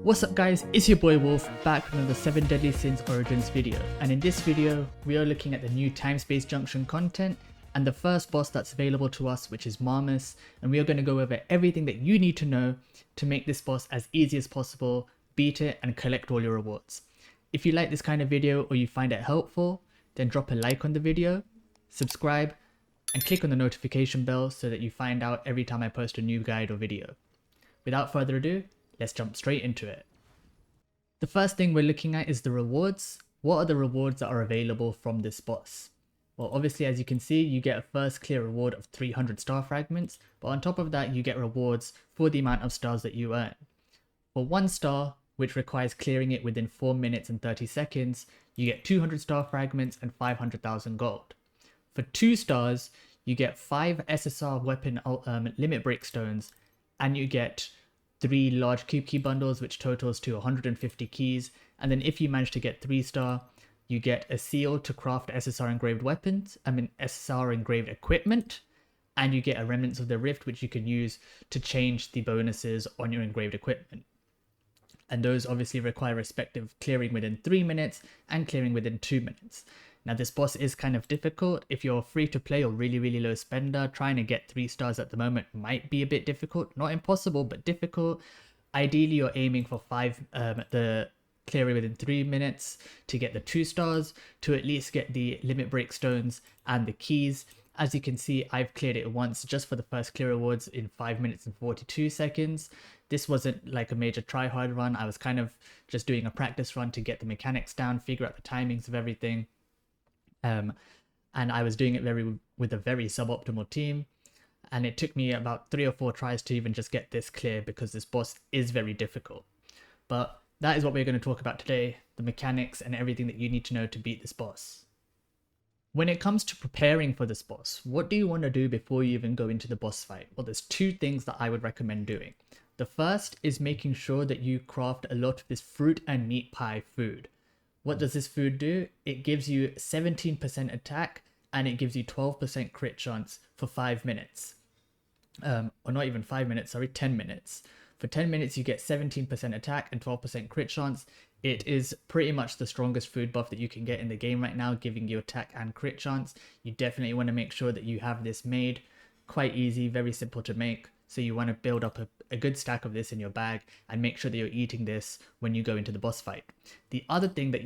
What's up guys, it's your boy Wolf back with another 7 Deadly Sins Origins video, and in this video we are looking at the new Timespace Junction content and the first boss that's available to us, which is Marmas, and we are going to go over everything that you need to know to make this boss as easy as possible, beat it and collect all your rewards. If you like this kind of video or you find it helpful, then drop a like on the video, subscribe and click on the notification bell so that you find out every time I post a new guide or video. Without further ado, let's jump straight into it. The first thing we're looking at is the rewards. What are the rewards that are available from this boss? Well, obviously, as you can see, you get a first clear reward of 300 star fragments, but on top of that, you get rewards for the amount of stars that you earn. For 1 star, which requires clearing it within 4 minutes and 30 seconds, you get 200 star fragments and 500,000 gold. For 2 stars, you get 5 SSR weapon limit break stones, and you get 3 large cube key bundles, which totals to 150 keys. And then if you manage to get 3 star, you get a seal to craft SSR engraved SSR engraved equipment, and you get a Remnants of the Rift, which you can use to change the bonuses on your engraved equipment. And those obviously require respective clearing within 3 minutes and clearing within 2 minutes. Now this boss is kind of difficult. If you're free to play or really low spender, trying to get 3 stars at the moment might be a bit difficult. Not impossible, but difficult. Ideally you're aiming for the clearing within 3 minutes to get the 2 stars, to at least get the limit break stones and the keys. As you can see, I've cleared it once just for the first clear rewards in 5 minutes and 42 seconds. This wasn't like a major try-hard run. I was kind of just doing a practice run to get the mechanics down, figure out the timings of everything. And I was doing it with a very suboptimal team, and it took me about 3 or 4 tries to even just get this clear, because this boss is very difficult. But that is what we're going to talk about today, the mechanics and everything that you need to know to beat this boss. When it comes to preparing for this boss, what do you want to do before you even go into the boss fight? Well, there's 2 things that I would recommend doing. The first is making sure that you craft a lot of this fruit and meat pie food. What does this food do? It gives you 17% attack, and it gives you 12% crit chance for 5 minutes. Or not even 5 minutes, sorry, 10 minutes. For 10 minutes, you get 17% attack and 12% crit chance. It is pretty much the strongest food buff that you can get in the game right now, giving you attack and crit chance. You definitely want to make sure that you have this made. Quite easy, very simple to make. So you want to build up a good stack of this in your bag and make sure that you're eating this when you go into the boss fight. The other thing that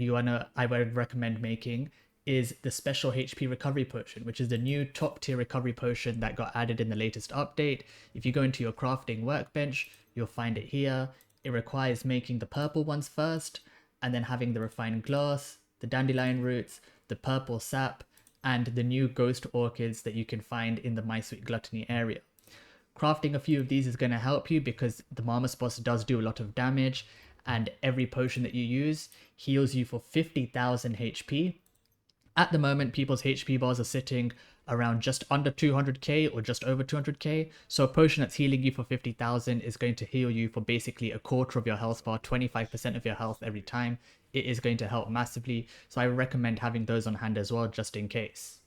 I would recommend making is the special HP recovery potion, which is the new top tier recovery potion that got added in the latest update. If you go into your crafting workbench, you'll find it here. It requires making the purple ones first, and then having the refined glass, the dandelion roots, the purple sap, and the new ghost orchids that you can find in the My Sweet Gluttony area. Crafting a few of these is going to help you, because the Marmas boss does do a lot of damage, and every potion that you use heals you for 50,000 HP. At the moment, people's HP bars are sitting around just under 200k or just over 200k, so a potion that's healing you for 50,000 is going to heal you for basically a quarter of your health bar, 25% of your health every time. It is going to help massively, so I recommend having those on hand as well, just in case.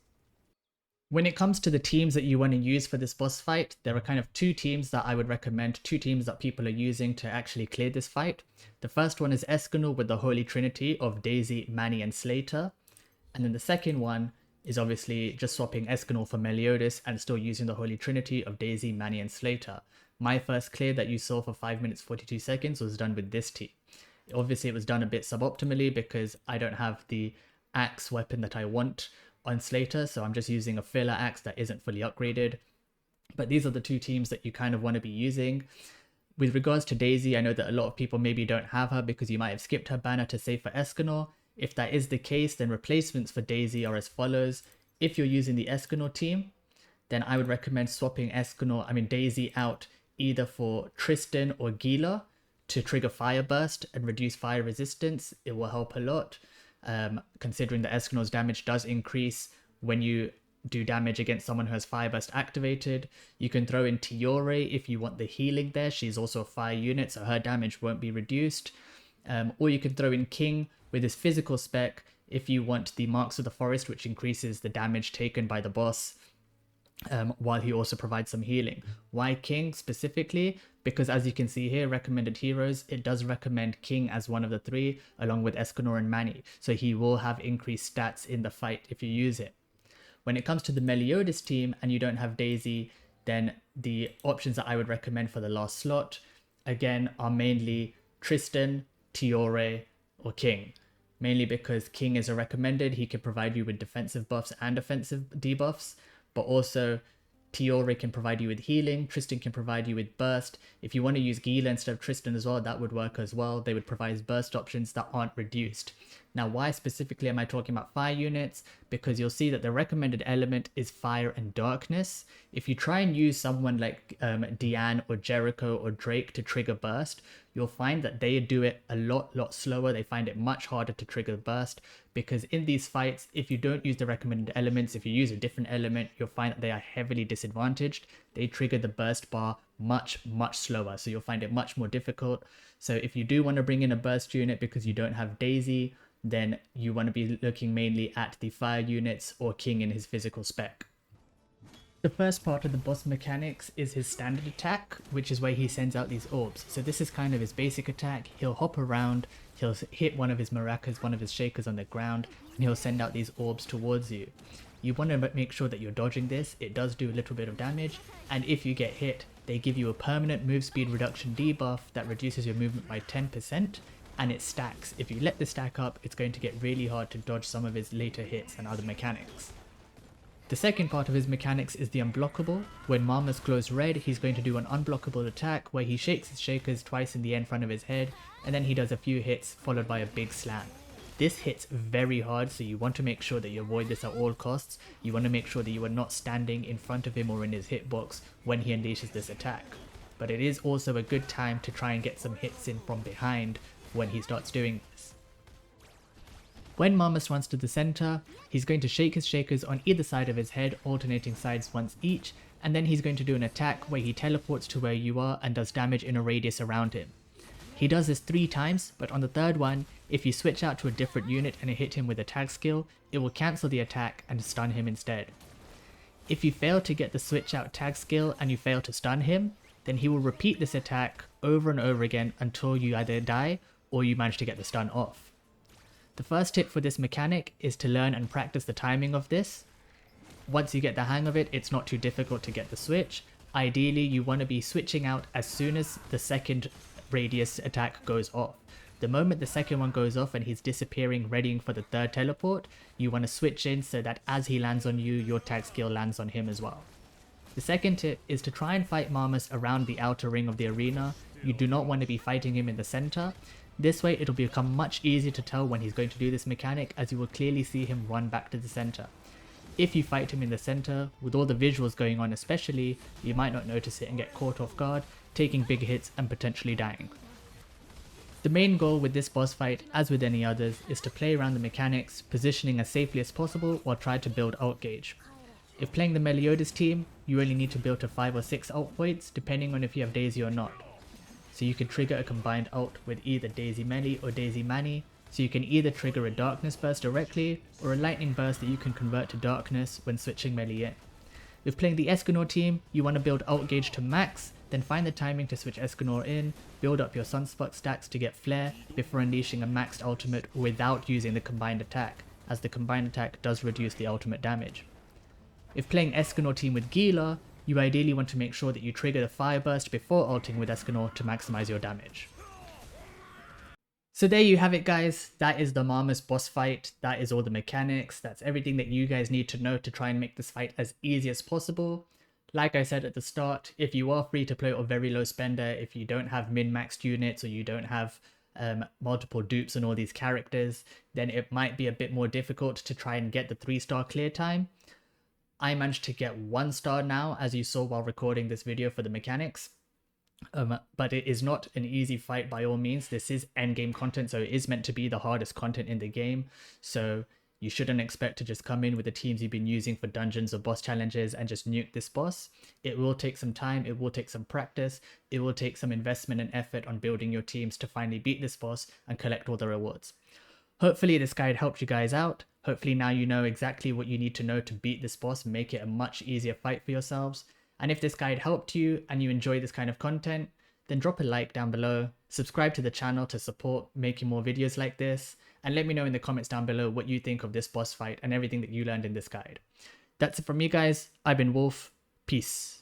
When it comes to the teams that you want to use for this boss fight, there are kind of 2 teams that I would recommend, 2 teams that people are using to actually clear this fight. The first one is Escanor with the Holy Trinity of Daisy, Manny and Slater. And then the second one is obviously just swapping Escanor for Meliodas and still using the Holy Trinity of Daisy, Manny and Slater. My first clear that you saw for 5 minutes 42 seconds was done with this team. Obviously it was done a bit suboptimally because I don't have the axe weapon that I want on Slater, so I'm just using a filler axe that isn't fully upgraded. But these are the 2 teams that you kind of want to be using. With regards to Daisy, I know that a lot of people maybe don't have her because you might have skipped her banner to save for Escanor. If that is the case, then replacements for Daisy are as follows. If you're using the Escanor team, then I would recommend swapping Daisy out either for Tristan or Gila to trigger Fire Burst and reduce fire resistance. It will help a lot. Considering that Escanor's damage does increase when you do damage against someone who has Fire Burst activated. You can throw in Tiore if you want the healing there. She's also a fire unit, so her damage won't be reduced. Or you can throw in King with his physical spec if you want the Marks of the Forest, which increases the damage taken by the boss, while he also provides some healing. Why King specifically? because as you can see here, recommended heroes, it does recommend King as one of the three, along with Escanor and Manny, so he will have increased stats in the fight if you use it. When it comes to the Meliodas team and you don't have Daisy, then the options that I would recommend for the last slot, again, are mainly Tristan, Tiore, or King. Mainly because King is a recommended, he can provide you with defensive buffs and offensive debuffs, but also Tiore can provide you with healing, Tristan can provide you with burst. If you want to use Gila instead of Tristan as well, that would work as well. They would provide burst options that aren't reduced. Now, why specifically am I talking about fire units? Because you'll see that the recommended element is fire and darkness. If you try and use someone like Diane or Jericho or Drake to trigger burst, you'll find that they do it a lot slower. They find it much harder to trigger burst, because in these fights, if you don't use the recommended elements, if you use a different element, you'll find that they are heavily disadvantaged. They trigger the burst bar much slower, so you'll find it much more difficult. So if you do want to bring in a burst unit because you don't have Daisy, then you want to be looking mainly at the fire units or King in his physical spec. The first part of the boss mechanics is his standard attack, which is where he sends out these orbs. So this is kind of his basic attack. He'll hop around, he'll hit one of his maracas, one of his shakers on the ground, and he'll send out these orbs towards you. You want to make sure that you're dodging this. It does do a little bit of damage, and if you get hit, they give you a permanent move speed reduction debuff that reduces your movement by 10%, and it stacks. If you let this stack up, it's going to get really hard to dodge some of his later hits and other mechanics. The second part of his mechanics is the Unblockable. When Marmas glows red, he's going to do an unblockable attack where he shakes his shakers twice in the air in front of his head, and then he does a few hits followed by a big slam. This hits very hard, so you want to make sure that you avoid this at all costs. You want to make sure that you are not standing in front of him or in his hitbox when he unleashes this attack. But it is also a good time to try and get some hits in from behind when he starts doing this. When Marmas runs to the center, he's going to shake his shakers on either side of his head, alternating sides once each, and then he's going to do an attack where he teleports to where you are and does damage in a radius around him. He does this 3 times, but on the third one, if you switch out to a different unit and hit him with a tag skill, it will cancel the attack and stun him instead. If you fail to get the switch out tag skill and you fail to stun him, then he will repeat this attack over and over again until you either die or you manage to get the stun off. The first tip for this mechanic is to learn and practice the timing of this. Once you get the hang of it, it's not too difficult to get the switch. Ideally, you want to be switching out as soon as the second radius attack goes off. The moment the second one goes off and he's disappearing, readying for the third teleport, you want to switch in so that as he lands on you, your tag skill lands on him as well. The second tip is to try and fight Marmas around the outer ring of the arena. You do not want to be fighting him in the center. This way it'll become much easier to tell when he's going to do this mechanic, as you will clearly see him run back to the center. If you fight him in the center, with all the visuals going on especially, you might not notice it and get caught off guard, taking big hits and potentially dying. The main goal with this boss fight, as with any others, is to play around the mechanics, positioning as safely as possible while trying to build ult gauge. If playing the Meliodas team, you only need to build to 5 or 6 ult points, depending on if you have Daisy or not. So you can trigger a combined ult with either Daisy Melee or Daisy Manny, so you can either trigger a Darkness Burst directly, or a Lightning Burst that you can convert to Darkness when switching melee in. If playing the Escanor team, you want to build ult gauge to max, then find the timing to switch Escanor in, build up your Sunspark stacks to get flare before unleashing a maxed ultimate without using the combined attack, as the combined attack does reduce the ultimate damage. If playing Escanor team with Gila, you ideally want to make sure that you trigger the Fire Burst before ulting with Escanor to maximize your damage. So there you have it guys, that is the Marmas boss fight, that is all the mechanics, that's everything that you guys need to know to try and make this fight as easy as possible. Like I said at the start, if you are free to play or very low spender, if you don't have min-maxed units or you don't have multiple dupes and all these characters, then it might be a bit more difficult to try and get the 3-star clear time. I managed to get 1 star now, as you saw while recording this video for the mechanics. But it is not an easy fight by all means. This is endgame content, so it is meant to be the hardest content in the game. So you shouldn't expect to just come in with the teams you've been using for dungeons or boss challenges and just nuke this boss. It will take some time, it will take some practice, it will take some investment and effort on building your teams to finally beat this boss and collect all the rewards. Hopefully this guide helped you guys out. Hopefully now you know exactly what you need to know to beat this boss and make it a much easier fight for yourselves. And if this guide helped you and you enjoy this kind of content, then drop a like down below, subscribe to the channel to support making more videos like this, and let me know in the comments down below what you think of this boss fight and everything that you learned in this guide. That's it from me guys, I've been Wolf, peace.